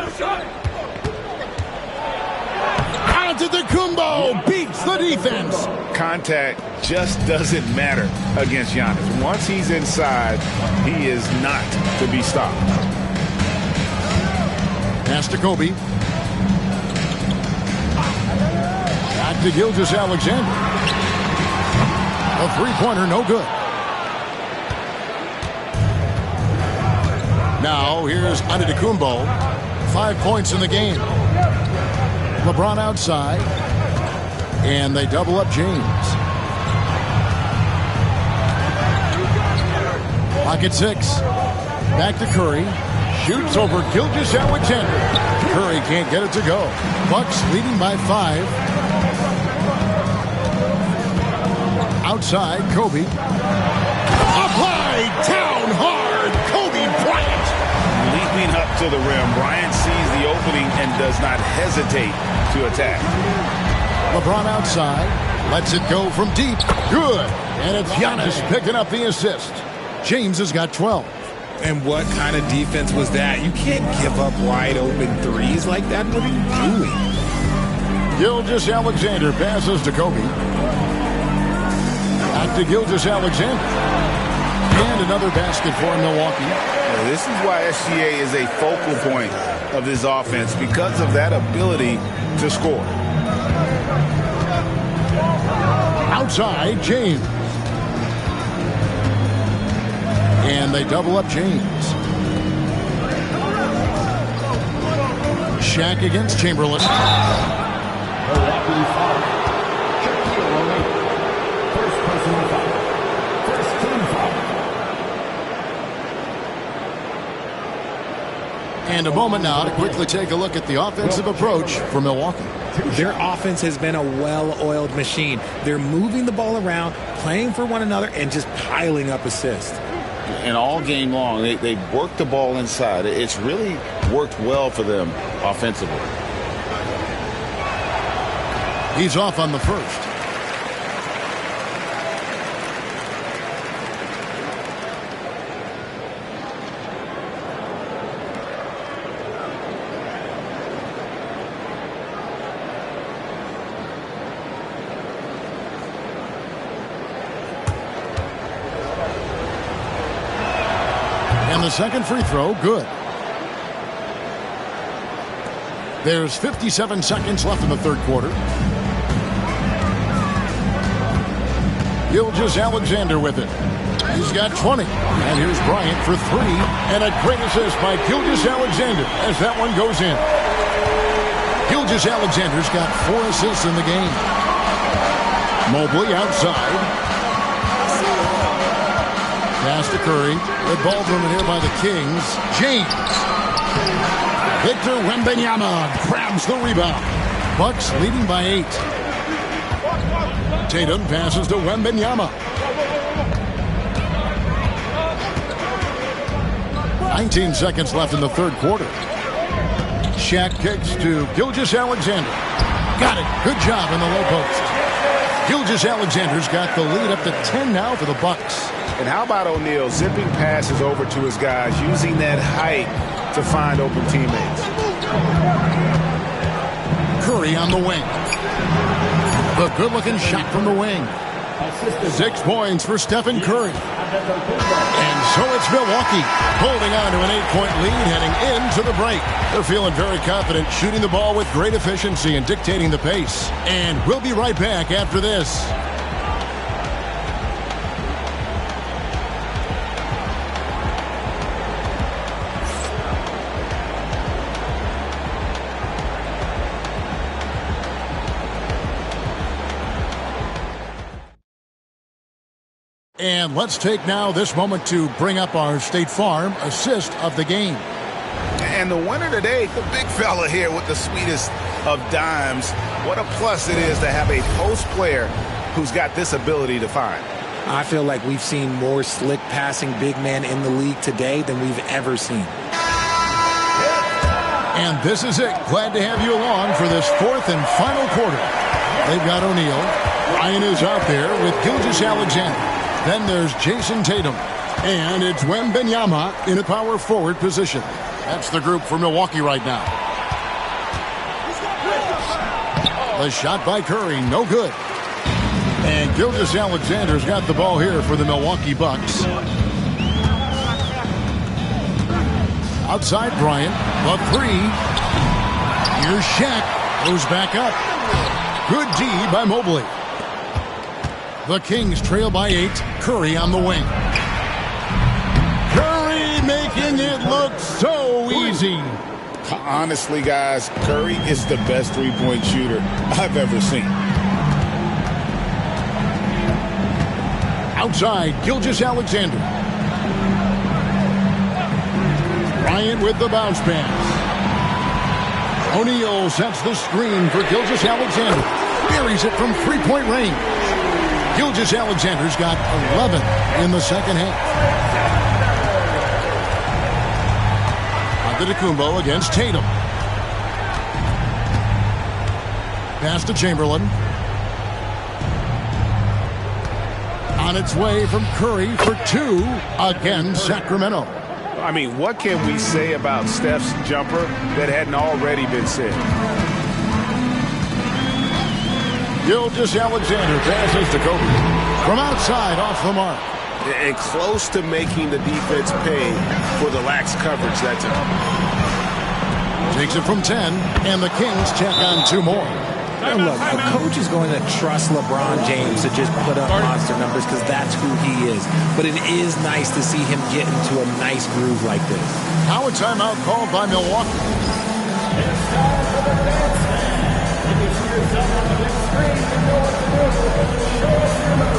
Antetokounmpo beats the defense. Contact just doesn't matter against Giannis. Once he's inside, he is not to be stopped. Pass to Kobe. Back to Gilgeous-Alexander. A three-pointer, no good. Now, here's Antetokounmpo. 5 points in the game. LeBron outside. And they double up James. Pocket 6. Back to Curry. Shoots over Gilgeous-Alexander. Curry can't get it to go. Bucks leading by 5. Outside, Kobe. Applied down hard. Kobe Bryant. Leaping up to the rim. Bryant sees the opening and does not hesitate to attack. LeBron outside. Lets it go from deep. Good. And it's Giannis picking up the assist. James has got 12. And what kind of defense was that? You can't give up wide open threes like that. What are you doing? Gilgeous-Alexander passes to Kobe. Back to Gilgeous-Alexander. And another basket for Milwaukee. This is why SGA is a focal point of this offense, because of that ability to score. Outside, James. And they double up James. Shaq against Chamberlain. And a moment now to quickly take a look at the offensive approach for Milwaukee. Their offense has been a well-oiled machine. They're moving the ball around, playing for one another, and just piling up assists. And all game long, they worked the ball inside. It's really worked well for them offensively. He's off on the first. The second free throw, good. There's 57 seconds left in the third quarter. Gilgeous-Alexander with it. He's got 20. And here's Bryant for 3. And a great assist by Gilgeous-Alexander as that one goes in. Gilgeous-Alexander's got 4 assists in the game. Mobley outside. Pass to Curry. Good ball movement here by the Kings. James. Victor Wembanyama grabs the rebound. Bucks leading by 8. Tatum passes to Wembanyama. 19 seconds left in the third quarter. Shaq kicks to Gilgeous-Alexander. Got it. Good job in the low post. Gilgeous-Alexander's got the lead up to 10 now for the Bucks. And how about O'Neal zipping passes over to his guys, using that height to find open teammates. Curry on the wing. The good-looking shot from the wing. 6 points for Stephen Curry. And so it's Milwaukee holding on to an 8-point lead heading into the break. They're feeling very confident, shooting the ball with great efficiency and dictating the pace. And we'll be right back after this. And let's take now this moment to bring up our State Farm assist of the game. And the winner today, the big fella here with the sweetest of dimes. What a plus it is to have a post player who's got this ability to find. I feel like we've seen more slick passing big men in the league today than we've ever seen. And this is it. Glad to have you along for this fourth and final quarter. They've got O'Neal. Ryan is out there with Gilgeous-Alexander. Then there's Jason Tatum. And it's Wembanyama in a power forward position. That's the group for Milwaukee right now. The shot by Curry, no good. And Gilgeous-Alexander's got the ball here for the Milwaukee Bucks. Outside Bryant, the three. Here's Shaq, goes back up. Good D by Mobley. The Kings trail by 8. Curry on the wing. Curry making it look so easy. Honestly, guys, Curry is the best three-point shooter I've ever seen. Outside, Gilgeous-Alexander. Bryant with the bounce pass. O'Neal sets the screen for Gilgeous-Alexander. Buries it from three-point range. Gilgeous-Alexander's got 11 in the second half. Antetokounmpo against Tatum. Pass to Chamberlain. On its way from Curry for 2 against Sacramento. I mean, what can we say about Steph's jumper that hadn't already been said? Gilgeous-Alexander passes to Kobe. From outside, off the mark. And close to making the defense pay for the lax coverage that time. Takes it from 10, and the Kings check on 2 more. And look, a coach is going to trust LeBron James to just put up monster numbers because that's who he is. But it is nice to see him get into a nice groove like this. Now a timeout called by Milwaukee. It's time for the dance band. If you see yourself on the big screen, you know what to do. Show us your move.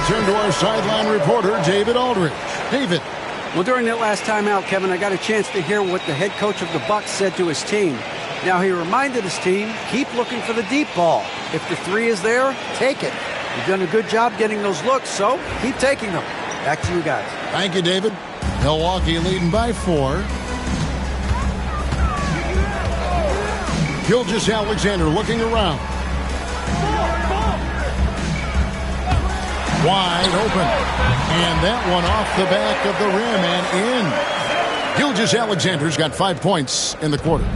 Turn to our sideline reporter, David Aldridge. David. Well, during that last timeout, Kevin, I got a chance to hear what the head coach of the Bucks said to his team. Now, he reminded his team, keep looking for the deep ball. If the three is there, take it. You've done a good job getting those looks, so keep taking them. Back to you guys. Thank you, David. Milwaukee leading by 4. Gilgeous-Alexander looking around. Wide open. And that one off the back of the rim and in. Gilgeous-Alexander's got 5 points in the quarter.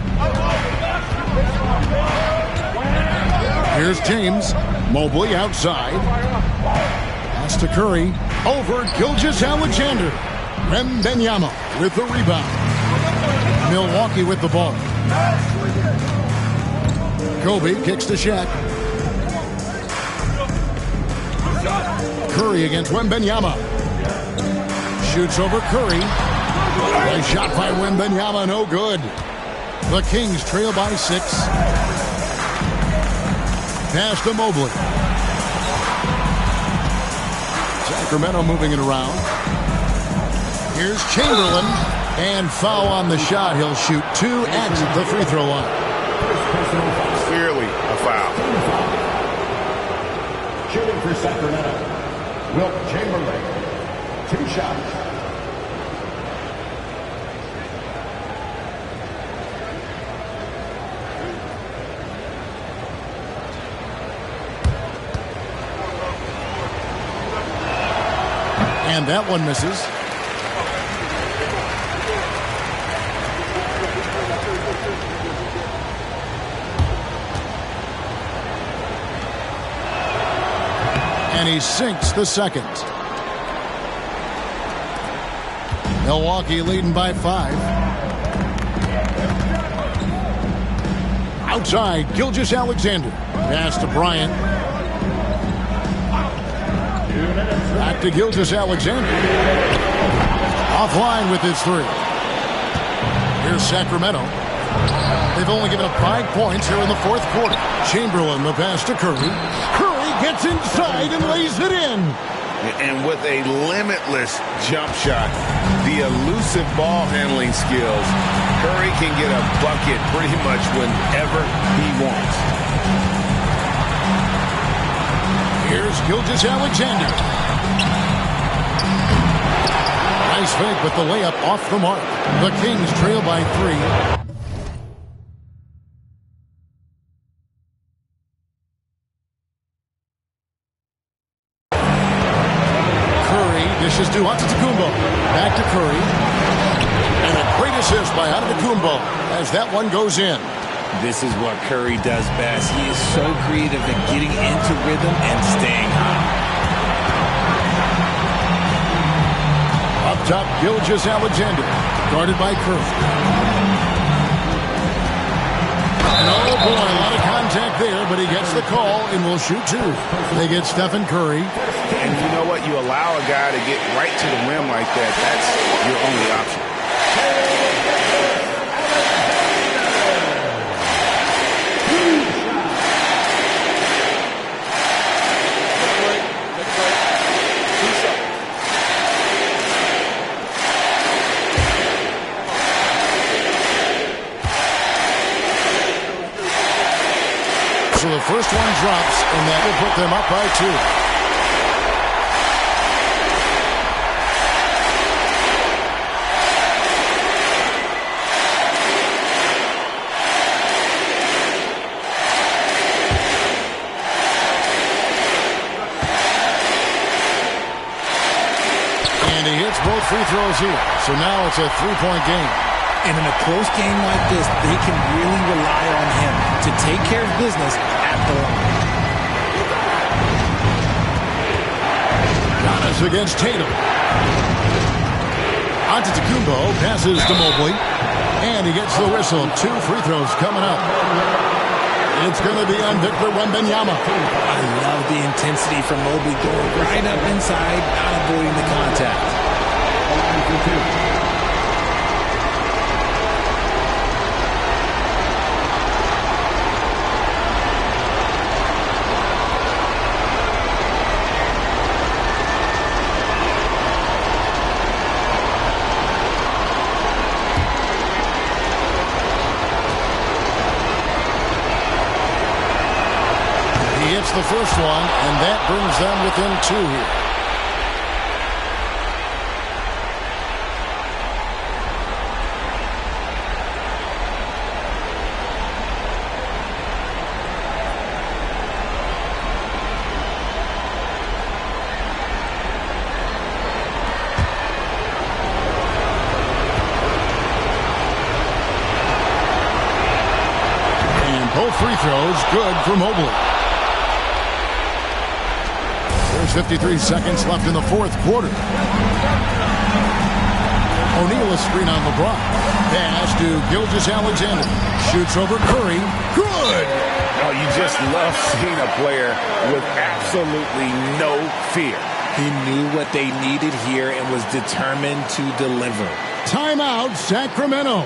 Here's James. Mobley outside. Pass to Curry. Over Gilgeous-Alexander. Wembanyama with the rebound. Milwaukee with the ball. Kobe kicks to Shaq. Curry against Wembanyama. Shoots over Curry. A shot by Wembanyama, no good. The Kings trail by 6. Pass to Mobley. Sacramento moving it around. Here's Chamberlain. And foul on the shot. He'll shoot 2 at the free throw line. Clearly a foul. Shooting for Sacramento, Wilt Chamberlain. 2 shots. And that one misses. And he sinks the second. Milwaukee leading by 5. Outside, Gilgeous-Alexander. Pass to Bryant. Back to Gilgeous-Alexander. Offline with his 3. Here's Sacramento. They've only given up 5 points here in the fourth quarter. Chamberlain, the pass to Curry. Curry gets inside and lays it in. And with a limitless jump shot, the elusive ball handling skills, Curry can get a bucket pretty much whenever he wants. Here's Gilgeous-Alexander. Nice fake with the layup off the mark. The Kings trail by 3. Dishes to Antetokounmpo. Back to Curry. And a great assist by Antetokounmpo as that one goes in. This is what Curry does best. He is so creative at getting into rhythm and staying hot. Up top, Gilgeous-Alexander. Guarded by Curry. And oh boy, a lot of contact there, but he gets the call and will shoot 2. They get Stephen Curry. And you know what? You allow a guy to get right to the rim like that. That's your only option. So the first one drops, and that will put them up by 2. Both free throws here. So now it's a 3-point game. And in a close game like this, they can really rely on him to take care of business at the line. Giannis against Tatum. Antetokounmpo passes to Mobley. And he gets the whistle. 2 free throws coming up. It's going to be on Victor Wembanyama. I love the intensity from Mobley going right up inside, not avoiding the contact. He hits the first one, and that brings them within 2 here. Both free throws good for Mobley. There's 53 seconds left in the fourth quarter. O'Neal a screen on LeBron. Pass to Gilgeous-Alexander. Shoots over Curry. Good! Oh, you just love seeing a player with absolutely no fear. He knew what they needed here and was determined to deliver. Timeout, Sacramento.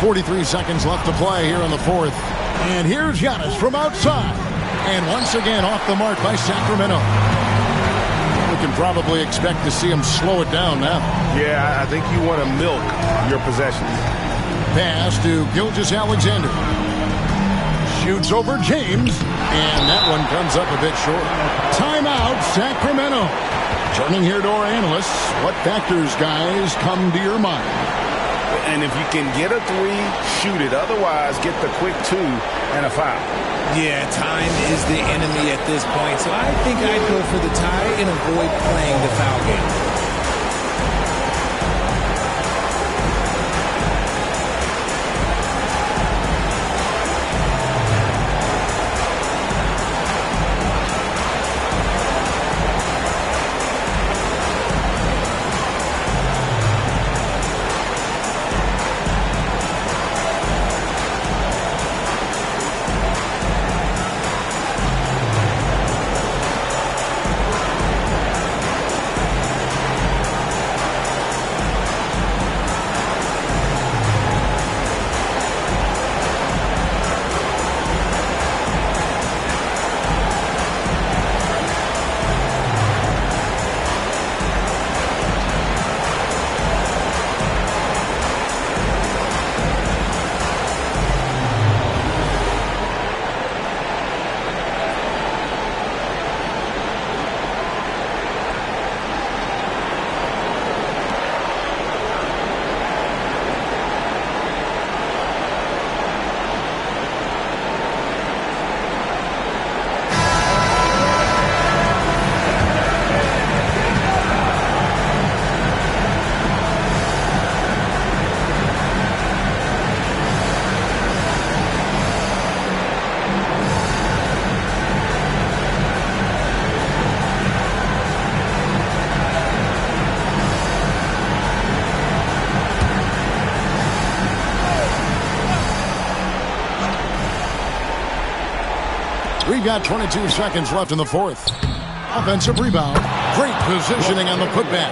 43 seconds left to play here in the fourth. And here's Giannis from outside. And once again off the mark by Sacramento. We can probably expect to see him slow it down now. Yeah, I think you want to milk your possessions. Pass to Gilgeous-Alexander. Shoots over James. And that one comes up a bit short. Timeout, Sacramento. Turning here to our analysts. What factors, guys, come to your mind? And if you can get a three, shoot it. Otherwise, get the quick two and a foul. Yeah, time is the enemy at this point. So I think I'd go for the tie and avoid playing the foul game. We've got 22 seconds left in the fourth. Offensive rebound. Great positioning on the putback.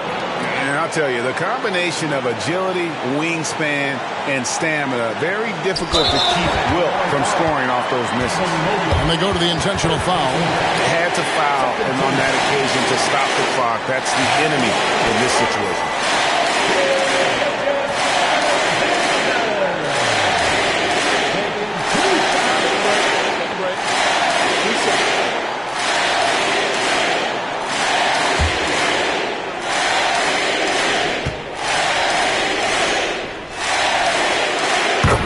And I'll tell you, the combination of agility, wingspan, and stamina, very difficult to keep Wilt from scoring off those misses. And they go to the intentional foul. Had to foul, and on that occasion to stop the clock. That's the enemy in this situation.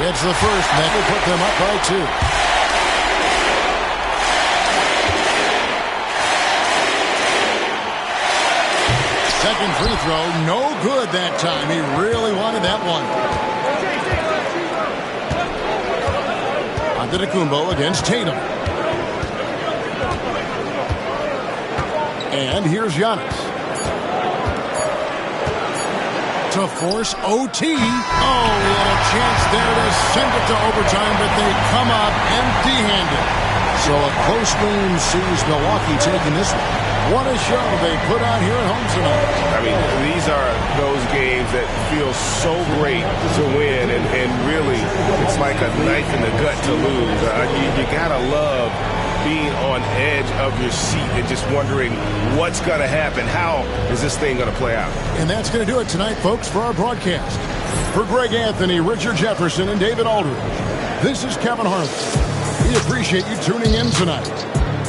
It's the first, and that will put them up by 2. Second free throw, no good that time. He really wanted that one. Antetokounmpo against Tatum. And here's Giannis. To force OT. Oh, we had a chance there to send it to overtime, but they come up empty-handed. So a close game sees Milwaukee taking this one. What a show they put on here at home tonight. I mean, these are those games that feel so great to win, and really, it's like a knife in the gut to lose. You gotta love being on edge of your seat and just wondering what's going to happen. How is this thing going to play out? And that's going to do it tonight, folks, for our broadcast. For Greg Anthony, Richard Jefferson, and David Aldridge, this is Kevin Harlan. We appreciate you tuning in tonight.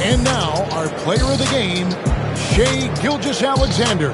And now, our player of the game, Shai Gilgeous-Alexander.